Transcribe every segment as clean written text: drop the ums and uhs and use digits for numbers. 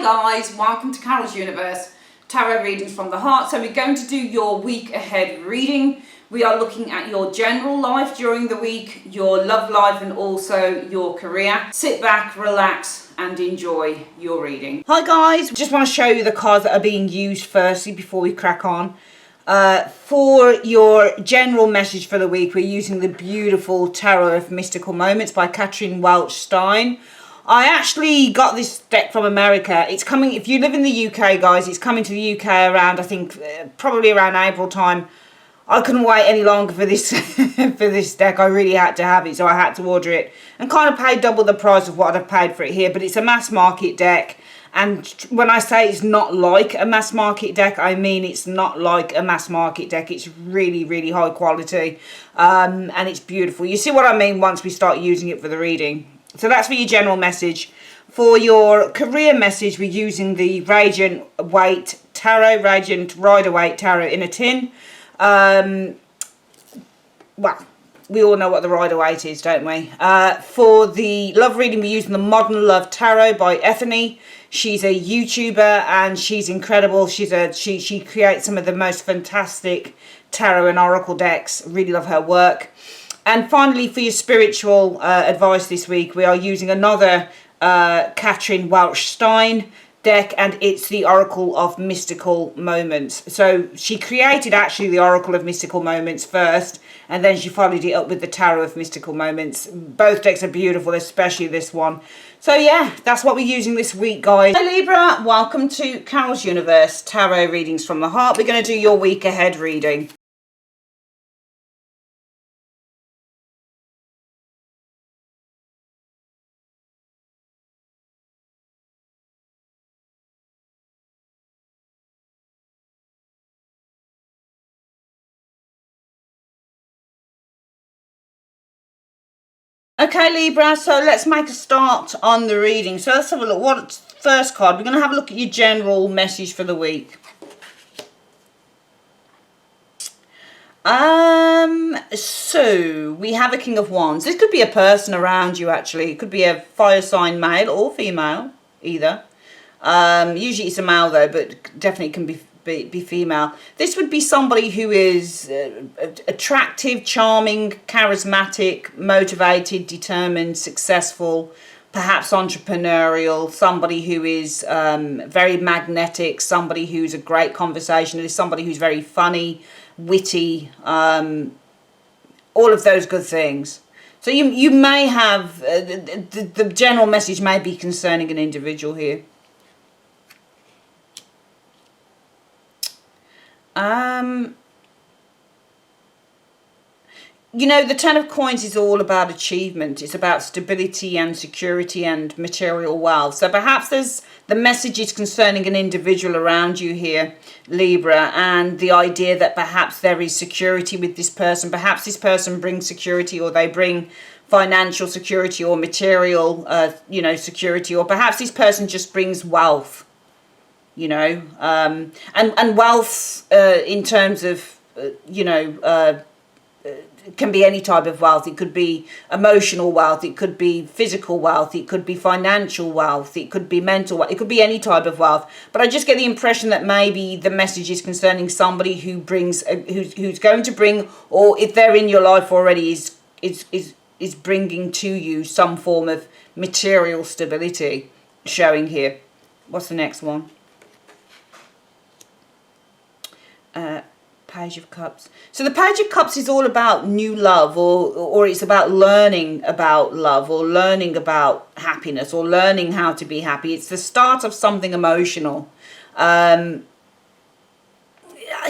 guys, welcome to Carol's Universe, tarot readings from the heart. So we're going to do your week ahead reading. We are looking at your general life during the week, your love life and also your career. Sit back, relax and enjoy your reading. Hi guys, just want to show you the cards that are being used firstly before we crack on. For your general message for the week, we're using the beautiful Tarot of Mystical Moments by Catherine Welch Stein. I actually got this deck from America. It's coming, if you live in the UK, guys, it's coming to the UK around, I think, probably around April time. I couldn't wait any longer for this for this deck. I really had to have it, so I had to order it. And kind of paid double the price of what I've paid for it here, but it's a mass market deck. And when I say it's not like a mass market deck, I mean it's not like a mass market deck. It's really, really high quality, and it's beautiful. You see what I mean once we start using it for the reading. So that's for your general message. For your career message, we're using the Radiant Weight Tarot, Radiant Rider-Waite Tarot in a tin. Well, we all know what the Rider-Waite is, don't we? For the love reading, we're using the Modern Love Tarot by Ethany. She's a YouTuber and she's incredible. She creates some of the most fantastic tarot and oracle decks. Really love her work. And finally, for your spiritual advice this week, we are using another Catherine Welch Stein deck, and it's the Oracle of Mystical Moments. So she created actually the Oracle of Mystical Moments first, and then she followed it up with the Tarot of Mystical Moments. Both decks are beautiful, especially this one. So yeah, that's what we're using this week, guys. Hi Libra, welcome to Carol's Universe, Tarot Readings from the Heart. We're going to do your week ahead reading. Okay, Libra, so let's make a start on the reading. So let's have a look. What's the first card? We're going to have a look at your general message for the week. So we have a King of Wands. This could be a person around you, actually. It could be a fire sign, male or female, either. Usually it's a male though, but definitely can be female. This would be somebody who is attractive, charming, charismatic, motivated, determined, successful, perhaps entrepreneurial, somebody who is very magnetic, somebody who's a great conversationalist, somebody who's very funny, witty, all of those good things. So you may have, the general message may be concerning an individual here. You know, the Ten of Coins is all about achievement. It's about stability and security and material wealth. So perhaps the message is concerning an individual around you here, Libra, and the idea that perhaps there is security with this person. Perhaps this person brings security, or they bring financial security or material, security, or perhaps this person just brings wealth. You know, and wealth in terms of, can be any type of wealth. It could be emotional wealth, it could be physical wealth, it could be financial wealth, it could be mental wealth, it could be any type of wealth. But I just get the impression that maybe the message is concerning somebody who brings, who's going to bring, or if they're in your life already, is bringing to you some form of material stability, showing here. What's the next one? Page of Cups. So the Page of Cups is all about new love, or it's about learning about love, or learning about happiness, or learning how to be happy. It's the start of something emotional. I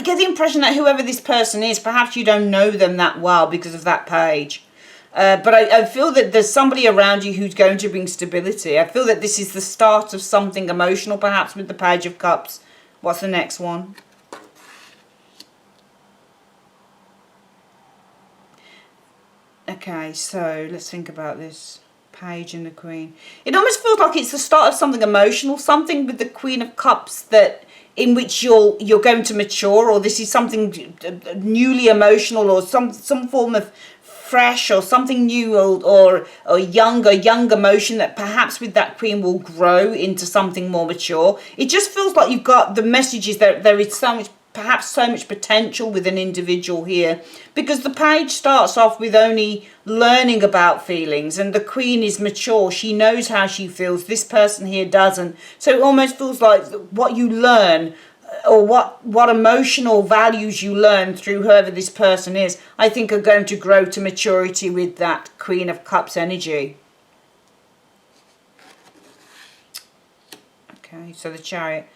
get the impression that whoever this person is, perhaps you don't know them that well because of that page. But I feel that there's somebody around you who's going to bring stability. I feel that this is the start of something emotional, perhaps, with the Page of Cups. What's the next one? Okay, so let's think about this. Page and the Queen. It almost feels like it's the start of something emotional, something with the Queen of Cups that in which you're going to mature, or this is something newly emotional, or some form of fresh or something new, or young emotion that perhaps with that Queen will grow into something more mature. It just feels like you've got the messages that there is so much, perhaps so much potential with an individual here, because the page starts off with only learning about feelings, and the Queen is mature. She knows how she feels. This person here doesn't. So it almost feels like what you learn, or what emotional values you learn through whoever this person is, I think are going to grow to maturity with that Queen of Cups energy. Okay, so the Chariot.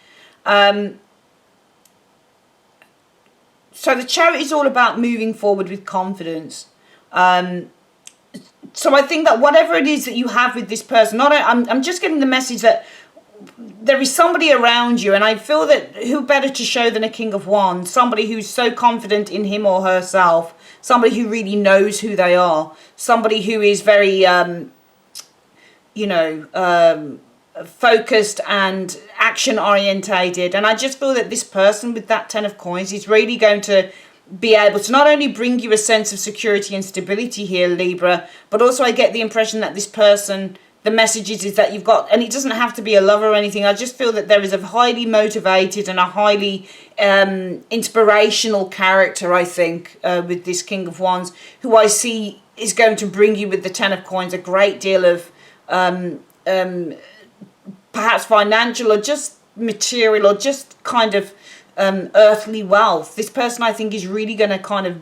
So the Chariot is all about moving forward with confidence. So I think that whatever it is that you have with this person, I'm just getting the message that there is somebody around you, and I feel that who better to show than a King of Wands, somebody who's so confident in him or herself, somebody who really knows who they are, somebody who is very, focused and action orientated. And I just feel that this person with that Ten of Coins is really going to be able to not only bring you a sense of security and stability here, Libra, but also I get the impression that this person, the message is that you've got, and it doesn't have to be a lover or anything, I just feel that there is a highly motivated and a highly inspirational character, I think, with this King of Wands, who I see is going to bring you with the Ten of Coins a great deal of perhaps financial or just material or just kind of earthly wealth. This person, I think, is really going to kind of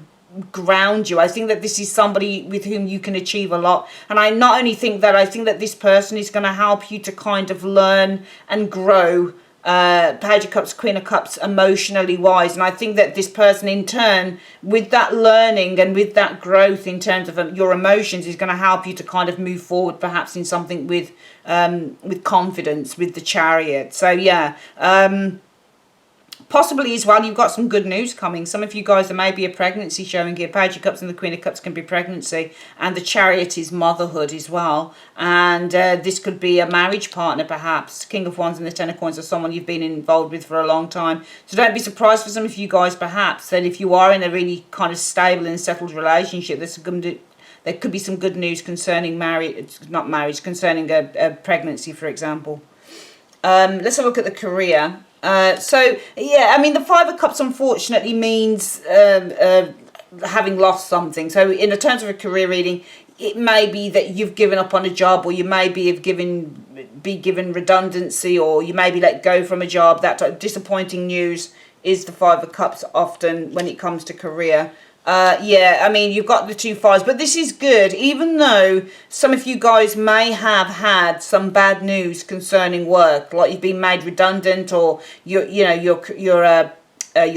ground you. I think that this is somebody with whom you can achieve a lot, and I not only think that, I think that this person is going to help you to kind of learn and grow, Page of Cups, Queen of Cups, emotionally wise. And I think that this person in turn, with that learning and with that growth in terms of your emotions, is going to help you to kind of move forward perhaps in something with confidence with the Chariot. So yeah, possibly as well, you've got some good news coming. Some of you guys, there may be a pregnancy showing here. Page of Cups and the Queen of Cups can be pregnancy, and the Chariot is motherhood as well. And this could be a marriage partner perhaps. King of Wands and the Ten of Coins are someone you've been involved with for a long time. So don't be surprised for some of you guys perhaps that if you are in a really kind of stable and settled relationship, there could be some good news concerning concerning a pregnancy, for example. Let's have a look at the career. So yeah, I mean, the Five of Cups unfortunately means having lost something. So in the terms of a career reading, it may be that you've given up on a job, or you may be given redundancy, or you may be let go from a job. That type of disappointing news is the Five of Cups often when it comes to career. Yeah, I mean, you've got the two fives, but this is good, even though some of you guys may have had some bad news concerning work, like you've been made redundant, or your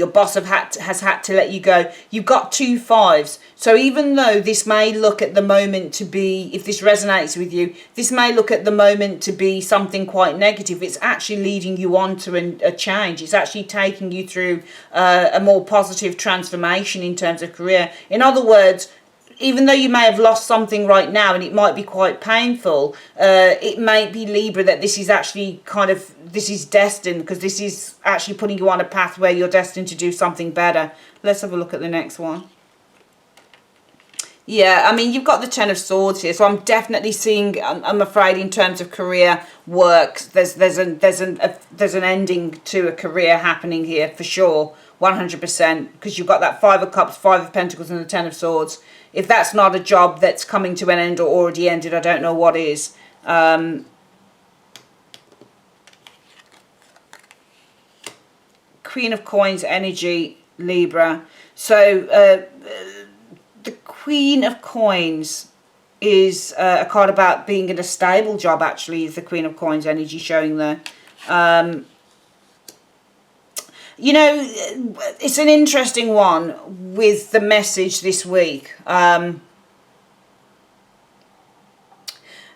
boss has had to let you go. You've got two fives. So even though this may look at the moment to be, if this resonates with you, this may look at the moment to be something quite negative, it's actually leading you on to a change. It's actually taking you through a more positive transformation in terms of career. In other words, even though you may have lost something right now and it might be quite painful, it may be, Libra, that this is actually this is destined, because this is actually putting you on a path where you're destined to do something better. Let's have a look at the next one. Yeah, I mean, you've got the Ten of Swords here, so I'm definitely seeing, I'm afraid, in terms of career work, there's an ending to a career happening here for sure, 100%, because you've got that Five of Cups, Five of Pentacles, and the Ten of Swords. If that's not a job that's coming to an end or already ended, I don't know what is. Queen of Coins energy, Libra. So the Queen of Coins is a card about being in a stable job, actually, is the Queen of Coins energy showing there. You know, it's an interesting one with the message this week.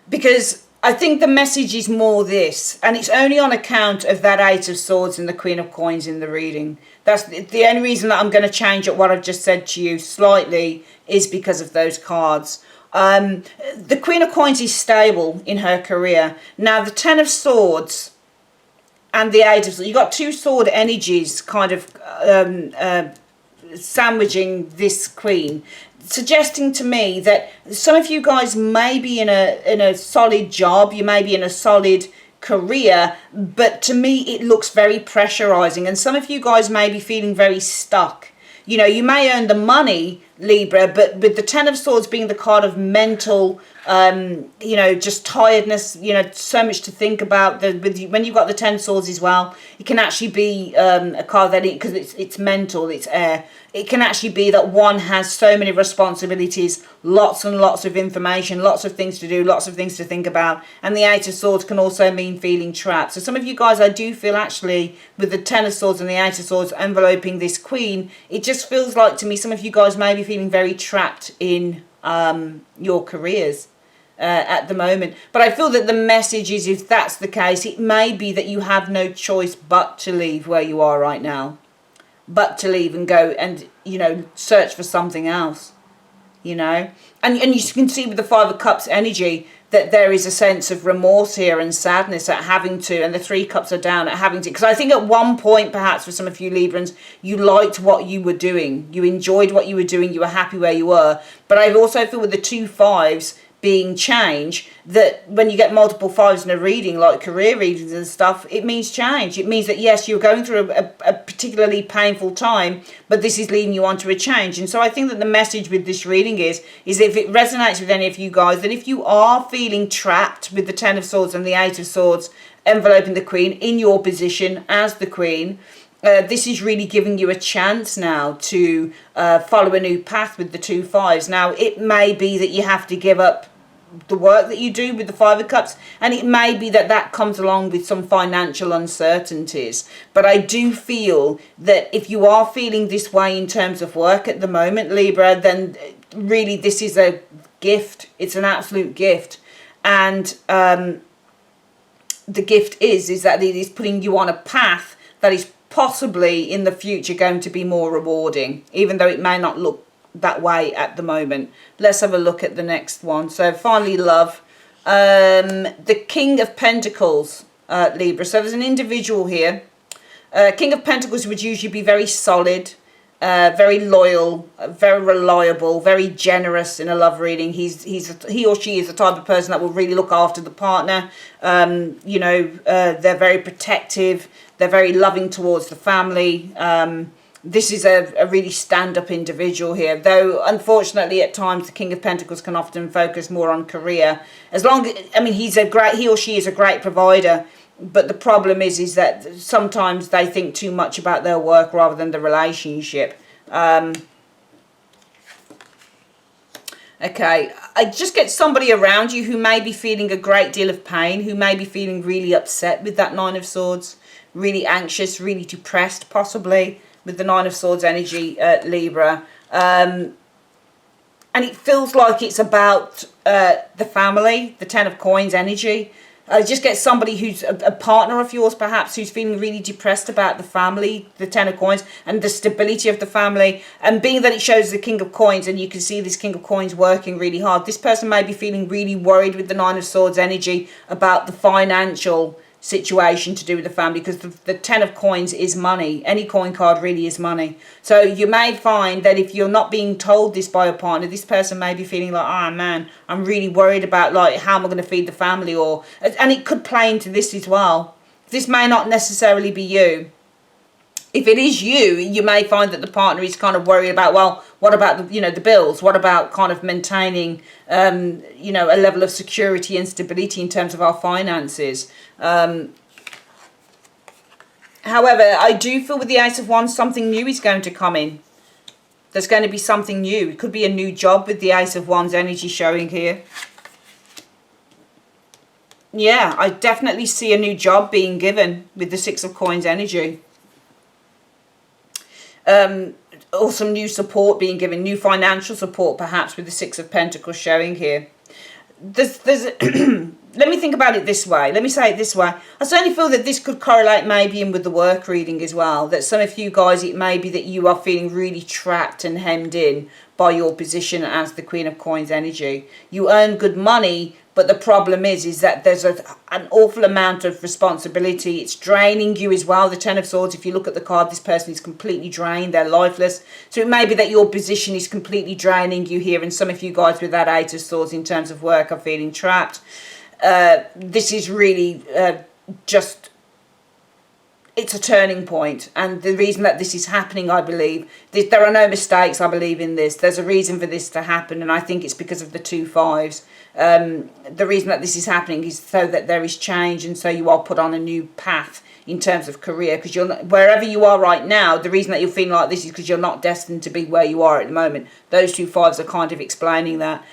Because I think the message is more this, and it's only on account of that Eight of Swords and the Queen of Coins in the reading. That's the only reason that I'm going to change up what I've just said to you slightly, is because of those cards. The Queen of Coins is stable in her career. Now, the Ten of Swords and the Eight of Swords, you've got two sword energies kind of sandwiching this Queen, suggesting to me that some of you guys may be in a solid job, you may be in a solid career, but to me it looks very pressurizing, and some of you guys may be feeling very stuck. You know, you may earn the money, Libra, but with the Ten of Swords being the card of mental, you know, just tiredness, you know, so much to think about. When you've got the Ten of Swords as well, it can actually be a card that, because it's mental, it's air. It can actually be that one has so many responsibilities, lots and lots of information, lots of things to do, lots of things to think about. And the Eight of Swords can also mean feeling trapped. So some of you guys, I do feel actually, with the Ten of Swords and the Eight of Swords enveloping this Queen, it just feels like to me some of you guys may be feeling very trapped in your careers at the moment. But I feel that the message is, if that's the case, it may be that you have no choice but to leave where you are right now. But to leave and go and, you know, search for something else, you know. And you can see with the Five of Cups energy that there is a sense of remorse here and sadness at having to, and the Three Cups are down at having to. Because I think at one point, perhaps for some of you Librans, you liked what you were doing. You enjoyed what you were doing. You were happy where you were. But I also feel with the two fives being change, that when you get multiple fives in a reading, like career readings and stuff, it means change. It means that, yes, you're going through a particularly painful time, but this is leading you on to a change. And so I think that the message with this reading is if it resonates with any of you guys, that if you are feeling trapped with the Ten of Swords and the Eight of Swords enveloping the Queen in your position as the Queen, this is really giving you a chance now to follow a new path with the two fives. Now, it may be that you have to give up the work that you do with the Five of Cups, and it may be that that comes along with some financial uncertainties. But I do feel that if you are feeling this way in terms of work at the moment, Libra, then really this is a gift. It's an absolute gift. And the gift is that it is putting you on a path that is possibly in the future going to be more rewarding, even though it may not look that way at the moment. Let's have a look at the next one. So finally, love, the King of Pentacles, Libra. So there's an individual here. King of Pentacles would usually be very solid, very loyal, very reliable, very generous in a love reading. He or she is the type of person that will really look after the partner. You know, they're very protective. They're very loving towards the family. This is a really stand-up individual here, though unfortunately at times the King of Pentacles can often focus more on career. I mean, he or she is a great provider, but the problem is that sometimes they think too much about their work rather than the relationship. Okay, I just get somebody around you who may be feeling a great deal of pain, who may be feeling really upset with that Nine of Swords, really anxious, really depressed possibly, with the Nine of Swords energy, Libra. And it feels like it's about the family, the Ten of Coins energy. Just get somebody who's a partner of yours, perhaps, who's feeling really depressed about the family, the Ten of Coins, and the stability of the family. And being that it shows the King of Coins, and you can see this King of Coins working really hard, this person may be feeling really worried with the Nine of Swords energy about the financial situation to do with the family, because the Ten of Coins is money. Any coin card really is money. So you may find that if you're not being told this by a partner, this person may be feeling like, oh man, I'm really worried about, like, how am I going to feed the family? And it could play into this as well. This may not necessarily be you. If it is you, you may find that the partner is kind of worried about, well, what about the bills? What about kind of maintaining a level of security and stability in terms of our finances? However, I do feel with the Ace of Wands, something new is going to come in. There's going to be something new. It could be a new job with the Ace of Wands energy showing here. Yeah, I definitely see a new job being given with the Six of Coins energy. Or some new support being given, new financial support perhaps, with the Six of Pentacles showing here. Let me think about it this way. Let me say it this way. I certainly feel that this could correlate maybe in with the work reading as well. That some of you guys, it may be that you are feeling really trapped and hemmed in by your position as the Queen of Coins energy. You earn good money, But the problem is that there's an awful amount of responsibility. It's draining you as well. The Ten of Swords, if you look at the card, this person is completely drained. They're lifeless. So it may be that your position is completely draining you here. And some of you guys with that Eight of Swords in terms of work are feeling trapped. This is really just... it's a turning point, and the reason that this is happening, I believe, there are no mistakes, I believe in this. There's a reason for this to happen, and I think it's because of the 2 5s. The reason that this is happening is so that there is change, and so you are put on a new path in terms of career, because you're not, wherever you are right now, the reason that you're feeling like this is because you're not destined to be where you are at the moment. Those 2 5s are kind of explaining that.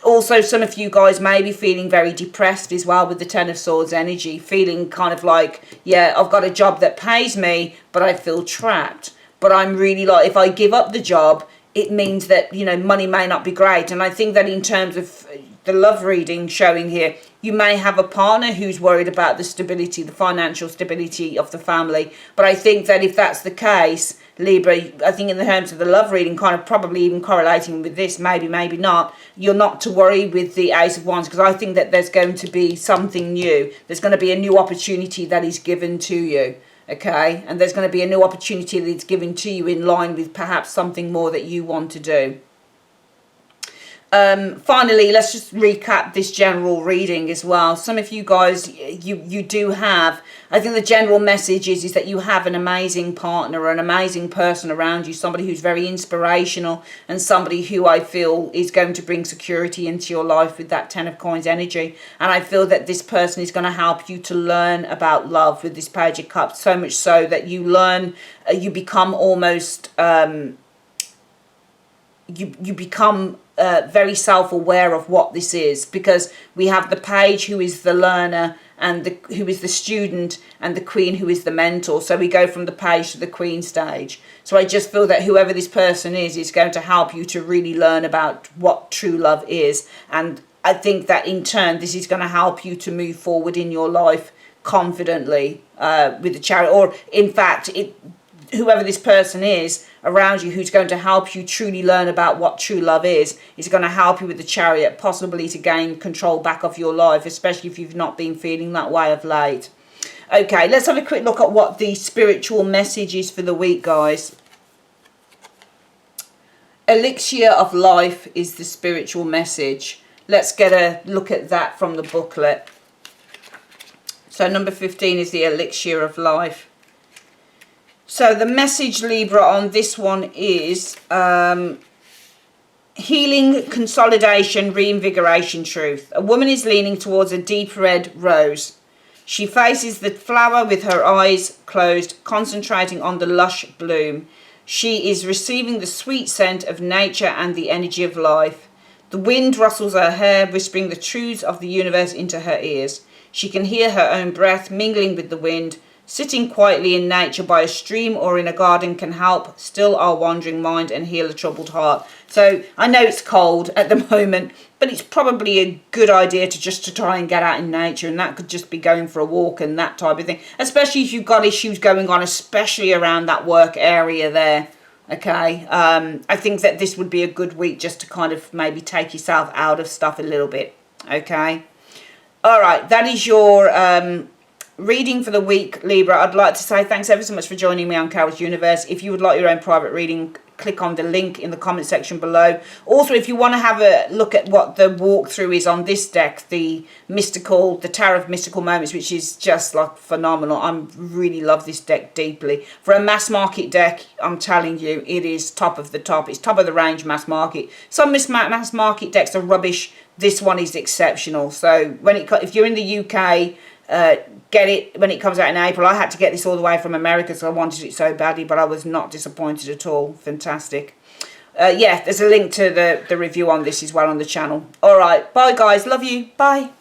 Also, some of you guys may be feeling very depressed as well with the Ten of Swords energy, feeling kind of like, yeah, I've got a job that pays me, but I feel trapped. But I'm really like, if I give up the job, it means that, you know, money may not be great. And I think that in terms of the love reading showing here, you may have a partner who's worried about the stability, the financial stability of the family. But I think that if that's the case, Libra, I think in the terms of the love reading, kind of probably even correlating with this, maybe not, you're not to worry with the Ace of Wands, because I think that there's going to be something new. There's going to be a new opportunity that is given to you, okay? And there's going to be a new opportunity that is given to you in line with perhaps something more that you want to do. Finally, let's just recap this general reading as well. Some of you guys, you do have, I think the general message is that you have an amazing partner, an amazing person around you, somebody who's very inspirational, and somebody who I feel is going to bring security into your life with that Ten of Coins energy. And I feel that this person is going to help you to learn about love with this Page of Cups, so much so that you learn, you become almost, you become very self-aware of what this is, because we have the Page who is the learner, and who is the student, and the Queen who is the mentor. So we go from the Page to the Queen stage. So I just feel that whoever this person is going to help you to really learn about what true love is. And I think that in turn, this is going to help you to move forward in your life confidently with the Chariot. Or in fact, whoever this person is around you who's going to help you truly learn about what true love is going to help you with the Chariot, possibly to gain control back of your life, especially if you've not been feeling that way of late. Okay, let's have a quick look at what the spiritual message is for the week, guys. Elixir of life is the spiritual message. Let's get a look at that from the booklet. So number 15 is the elixir of life. So the message, Libra, on this one is healing, consolidation, reinvigoration, truth. A woman is leaning towards a deep red rose. She faces the flower with her eyes closed, concentrating on the lush bloom. She is receiving the sweet scent of nature and the energy of life. The wind rustles her hair, whispering the truths of the universe into her ears. She can hear her own breath mingling with the wind. Sitting quietly in nature by a stream or in a garden can help still our wandering mind and heal a troubled heart. So I know it's cold at the moment, but it's probably a good idea to try and get out in nature, and that could just be going for a walk and that type of thing, especially if you've got issues going on, especially around that work area there. Okay, I think that this would be a good week just to kind of maybe take yourself out of stuff a little bit. Okay, all right, that is your reading for the week, Libra. I'd like to say thanks ever so much for joining me on Carol's Universe. If you would like your own private reading, click on the link in the comment section below. Also, if you want to have a look at what the walkthrough is on this deck, the Tarot of Mystical Moments, which is just like phenomenal. I really love this deck deeply. For a mass market deck, I'm telling you, it is top of the top. It's top of the range mass market. Some mass market decks are rubbish. This one is exceptional. So if you're in the UK, get it when it comes out in April. I had to get this all the way from America, so I wanted it so badly, but I was not disappointed at all. Fantastic. Yeah, there's a link to the review on this as well on the channel. All right, bye guys, love you, bye.